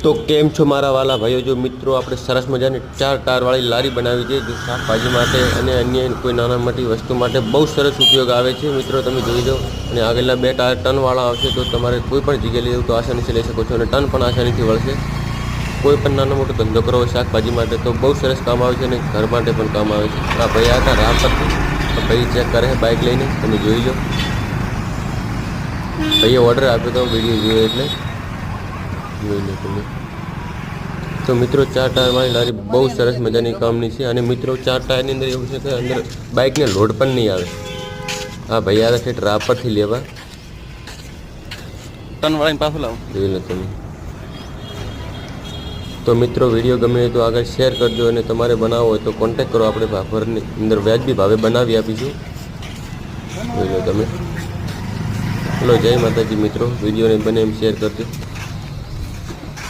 તો કેમ છો મારા વાલા ભાઈઓ? જો મિત્રો આપણે સરસ મજાની 4 ટાયરવાળી લારી બનાવી છે, જે શાકભાજી માટે અને અન્ય કોઈ નાના મોટી વસ્તુ માટે બહુ સરસ ઉપયોગ આવે છે. મિત્રો તમે જોઈ લો, અને આગળના 2 ટાયર ટનવાળા આવશે, તો તમારે કોઈ પણ જગ્યાએ લેવું તો આસાનીથી લઈ શકો છો, અને ટન પણ આસાનીથી વળશે. કોઈ પણ નાનો મોટો ધંધો કરવો હોય શાકભાજી માટે તો બહુ સરસ કામ આવે છે, અને ઘર માટે પણ કામ આવે છે. આ ભાઈ આ હતા રાપરથી, ભાઈ ચેક કરે છે બાઇક લઈને, તમે જોઈ લો. ભાઈએ ઓર્ડર આપ્યો તો વિડીયો જોયો એટલે જોઈ લો તમે. તો મિત્રો 4 ટાયરવાળી લારી બહુ સરસ મજાની કામની છે, અને મિત્રો 4 ટાયરની અંદર એવું છે કે અંદર બાઇકને લોડ પણ નહીં આવે. હા ભાઈ આ છે રાપરથી લેવા, ટનવાળાને પાછું લાવો. જોઈ લો તમે. તો મિત્રો વિડીયો ગમે તો આગળ શેર કરજો, અને તમારે બનાવવો હોય તો કોન્ટેક કરો. આપણે ભાભરની અંદર વ્યાજબી ભાવે બનાવી આપીશું. જોઈ લો તમે. ચલો જય માતાજી મિત્રો, વિડીયોને બને એમ શેર કરજો.